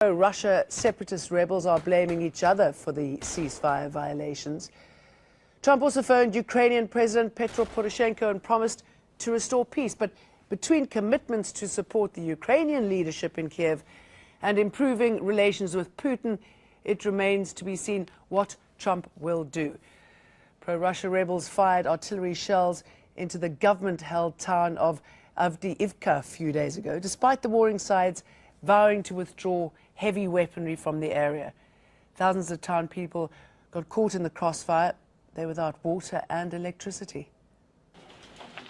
Russia separatist rebels are blaming each other for the ceasefire violations. Trump also phoned Ukrainian President Petro Poroshenko and promised to restore peace. But between commitments to support the Ukrainian leadership in Kiev and improving relations with Putin, it remains to be seen what Trump will do. Pro-Russia rebels fired artillery shells into the government-held town of Avdiivka a few days ago, despite the warring sides vowing to withdraw heavy weaponry from the area. Thousands of town people got caught in the crossfire. They're without water and electricity.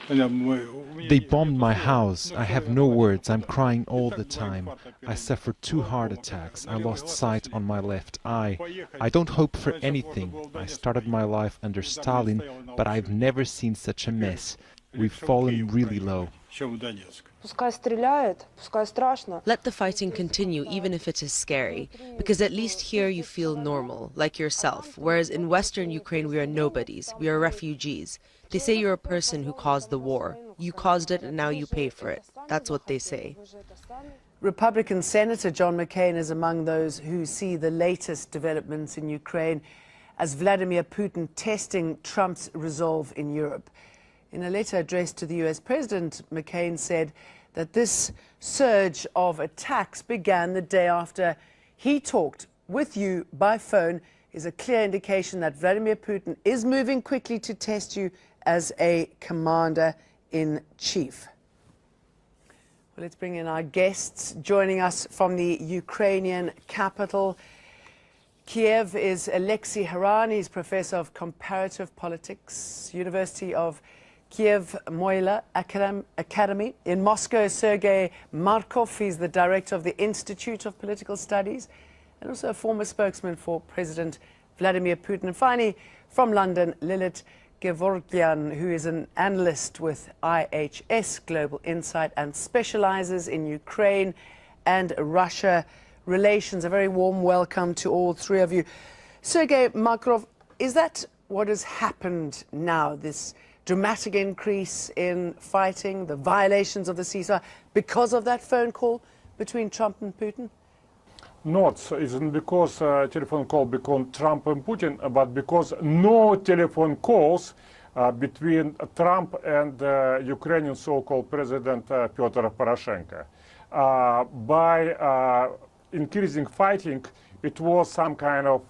They bombed my house. I have no words. I'm crying all the time. I suffered 2 heart attacks. I lost sight on my left eye. I don't hope for anything. I started my life under Stalin, but I've never seen such a mess. We've fallen really low. Let the fighting continue, even if it is scary, because at least here you feel normal, like yourself, whereas in Western Ukraine we are nobodies, we are refugees. They say you're a person who caused the war. You caused it and now you pay for it. That's what they say. Republican Senator John McCain is among those who see the latest developments in Ukraine as Vladimir Putin testing Trump's resolve in Europe. In a letter addressed to the US President, McCain said that this surge of attacks began the day after he talked with you by phone is a clear indication that Vladimir Putin is moving quickly to test you as a commander-in-chief. Well, let's bring in our guests. Joining us from the Ukrainian capital, Kiev, is Alexei Haran. He's professor of comparative politics, University of Kiev Mohyla Academy. In Moscow, Sergei Markov, he's the director of the Institute of Political Studies and also a former spokesman for President Vladimir Putin. And finally, from London, Lilith Gevorgyan, who is an analyst with IHS Global Insight and specializes in Ukraine and Russia relations. A very warm welcome to all three of you. Sergei Markov, is that what has happened now, this dramatic increase in fighting, the violations of the ceasefire, because of that phone call between Trump and Putin? Not isn't because telephone call between Trump and Putin, but because no telephone calls between Trump and Ukrainian so-called President Petro Poroshenko. By increasing fighting, it was some kind of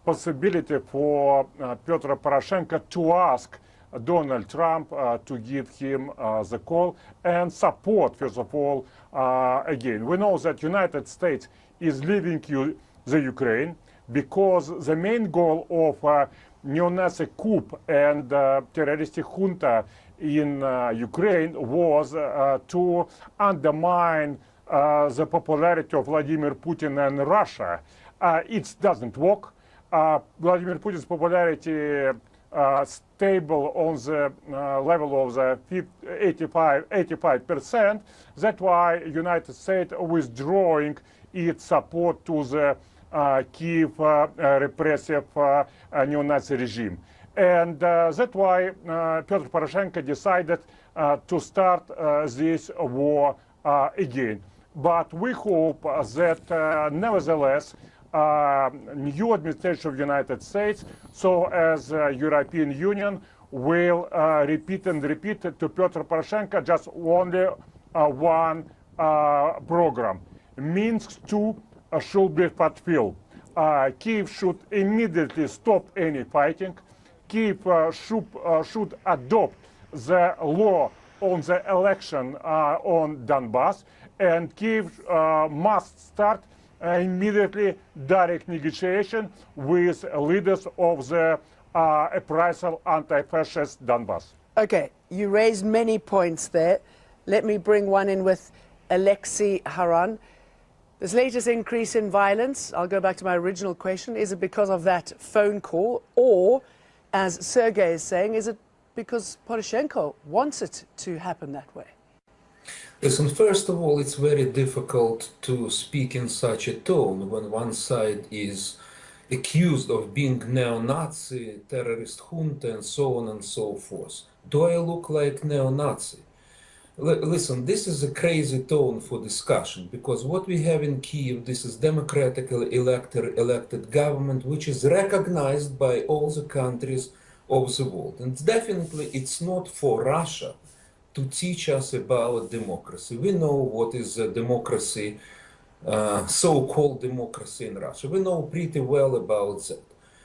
possibility for Petro Poroshenko to ask Donald Trump to give him the call and support, first of all, again. We know that United States is leaving the Ukraine because the main goal of neo-Nazi coup and terroristic junta in Ukraine was to undermine the popularity of Vladimir Putin and Russia. It doesn't work. Vladimir Putin's popularity stable on the level of the 85%. That's why United States withdrawing its support to the Kiev repressive neo-Nazi regime. And that's why Petro Poroshenko decided to start this war again. But we hope that nevertheless new administration of the United States, so as European Union, will repeat and repeat to Petro Poroshenko just only one program. Minsk II should be fulfilled. Kiev should immediately stop any fighting. Kiev should adopt the law on the election on Donbass, and Kiev must start immediately direct negotiation with leaders of the appraisal anti-fascist Donbass. Okay, you raised many points there. Let me bring one in with Alexei Haran. This latest increase in violence, I'll go back to my original question, is it because of that phone call, or, as Sergei is saying, is it because Poroshenko wants it to happen that way? Listen, first of all, it's very difficult to speak in such a tone when one side is accused of being neo-Nazi, terrorist junta, and so on and so forth. Do I look like neo-Nazi? Listen, this is a crazy tone for discussion because what we have in Kiev, this is democratically elected government, which is recognized by all the countries of the world. And definitely it's not for Russia to teach us about democracy. We know what is a democracy, so-called democracy in Russia. We know pretty well about that.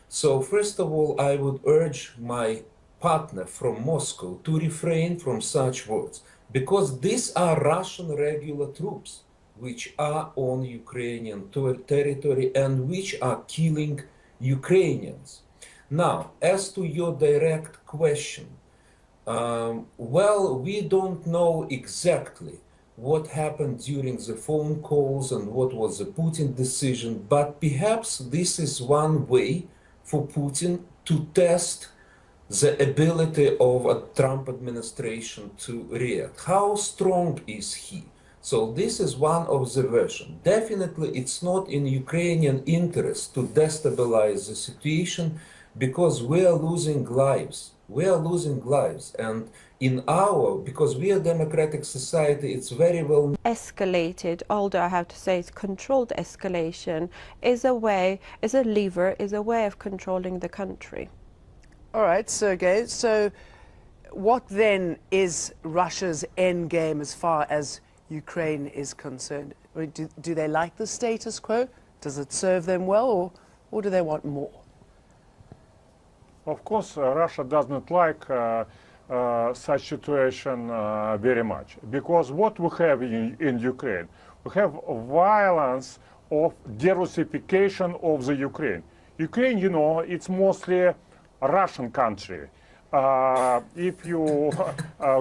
So first of all, I would urge my partner from Moscow to refrain from such words, because these are Russian regular troops which are on Ukrainian territory and which are killing Ukrainians. Now, as to your direct question, well, we don't know exactly what happened during the phone calls and what was the Putin decision, but perhaps this is one way for Putin to test the ability of a Trump administration to react. How strong is he? So this is one of the versions. Definitely it's not in Ukrainian interest to destabilize the situation because we are losing lives. We are losing lives, and because we are a democratic society, it's very well escalated, although I have to say it's controlled escalation, is a way of controlling the country. All right, Sergei, so what then is Russia's end game as far as Ukraine is concerned? I mean, do they like the status quo? Does it serve them well, or do they want more? Of course, Russia does not like such situation very much, because what we have in Ukraine, we have a violence of de-Russification of the Ukraine. Ukraine, you know, it's mostly a Russian country. If you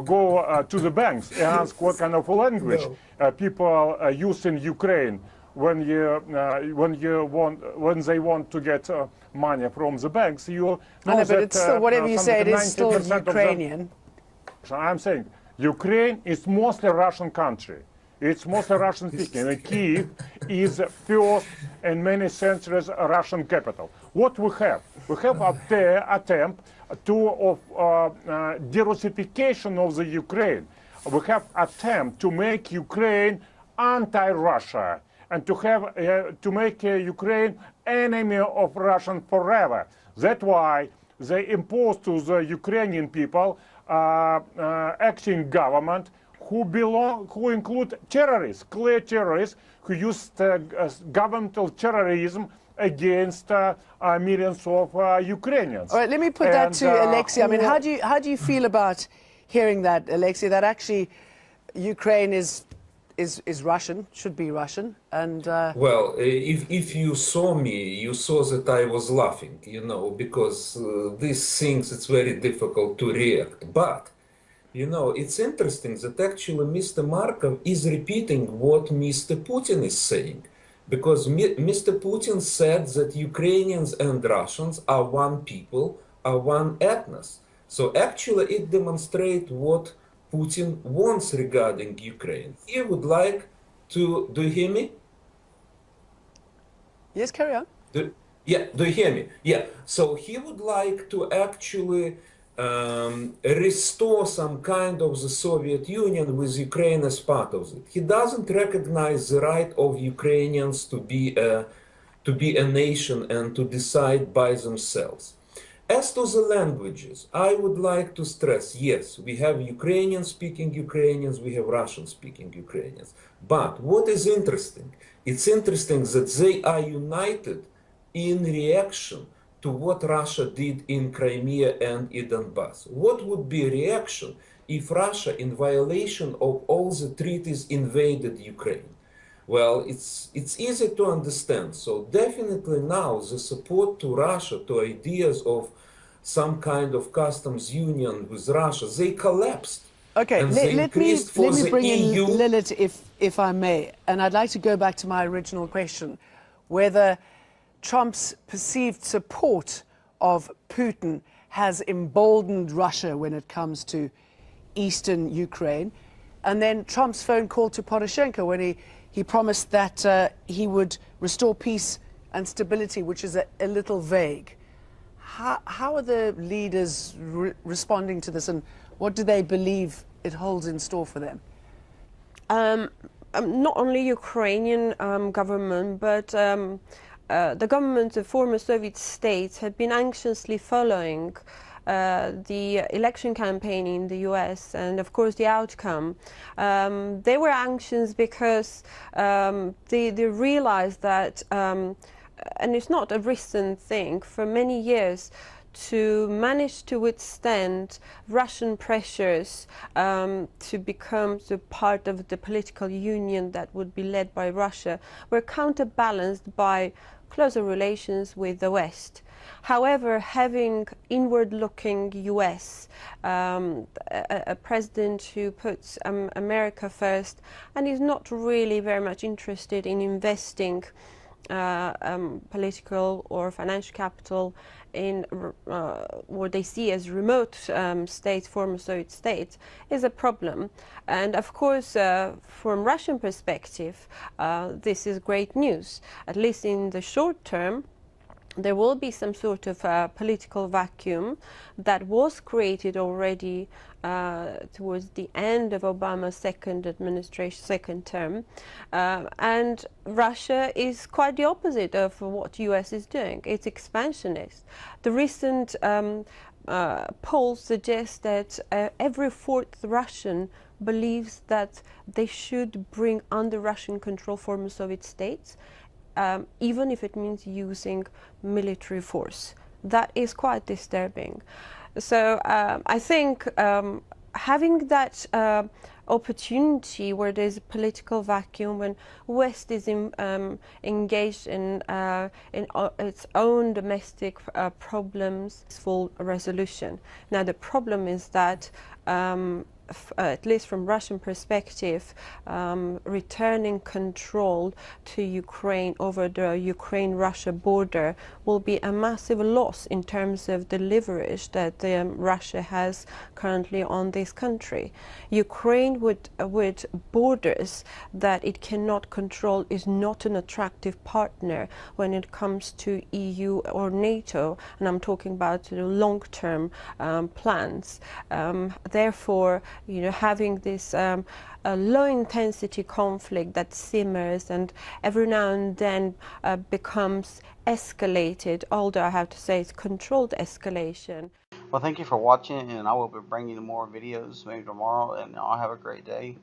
go to the banks and ask what kind of language people use in Ukraine when they want to get money from the banks, you know but that it's still, whatever you say, it is still Ukrainian. I'm saying Ukraine is mostly a Russian country. It's mostly Russian speaking. And Kyiv is first in many centuries a Russian capital. What we have? We have an attempt of de-Russification of the Ukraine. We have attempt to make Ukraine anti-Russia and to make Ukraine enemy of Russian forever. That's why they impose to the Ukrainian people acting government who include terrorists, clear terrorists, who use governmental terrorism against millions of Ukrainians. All right, let me put that to Alexei. I mean, how do you feel about hearing that, Alexei, that actually Ukraine is Russian, should be Russian, and well, if you saw me, you saw that I was laughing, you know, because these things, it's very difficult to react. But you know, it's interesting that actually Mr. Markov is repeating what Mr. Putin is saying, because Mr. Putin said that Ukrainians and Russians are one people, are one ethnos. So actually it demonstrates what Putin wants regarding Ukraine. He would like to, do you hear me? yes, carry on. Do you hear me? Yeah, so he would like to actually restore some kind of the Soviet Union with Ukraine as part of it. He doesn't recognize the right of Ukrainians to be a nation and to decide by themselves. As to the languages, I would like to stress, yes, we have Ukrainian-speaking Ukrainians, we have Russian-speaking Ukrainians. But what is interesting? It's interesting that they are united in reaction to what Russia did in Crimea and in Donbass. What would be a reaction if Russia, in violation of all the treaties, invaded Ukraine? Well, it's easy to understand. So definitely now the support to Russia, to ideas of some kind of customs union with Russia, they collapsed. Okay, let me bring in Lilith, if I may, and I'd like to go back to my original question, whether Trump's perceived support of Putin has emboldened Russia when it comes to eastern Ukraine, and then Trump's phone call to Poroshenko when he promised that he would restore peace and stability, which is a little vague. How are the leaders responding to this, and what do they believe it holds in store for them? Not only Ukrainian government, but the governments of former Soviet states have been anxiously following the election campaign in the US and, of course, the outcome. They were anxious because they realized that, and it's not a recent thing, for many years, to manage to withstand Russian pressures to become part of the political union that would be led by Russia were counterbalanced by closer relations with the West. However, having inward-looking US, a president who puts America first and is not really very much interested in investing political or financial capital in what they see as remote states, former Soviet states, is a problem. And of course, from Russian perspective, this is great news. At least in the short term, there will be some sort of political vacuum that was created already towards the end of Obama's second term. And Russia is quite the opposite of what the US is doing. It's expansionist. The recent polls suggest that every fourth Russian believes that they should bring under Russian control former Soviet states, even if it means using military force. That is quite disturbing. So I think having that opportunity where there's a political vacuum, when West is engaged in its own domestic problems, full resolution. Now the problem is that at least from Russian perspective, returning control to Ukraine over the Ukraine-Russia border will be a massive loss in terms of the leverage that Russia has currently on this country. Ukraine with borders that it cannot control is not an attractive partner when it comes to EU or NATO, and I'm talking about the long-term plans. Therefore, having this a low-intensity conflict that simmers and every now and then becomes escalated, although I have to say it's controlled escalation. Well, thank you for watching, and I will be bringing you more videos maybe tomorrow, and y'all have a great day.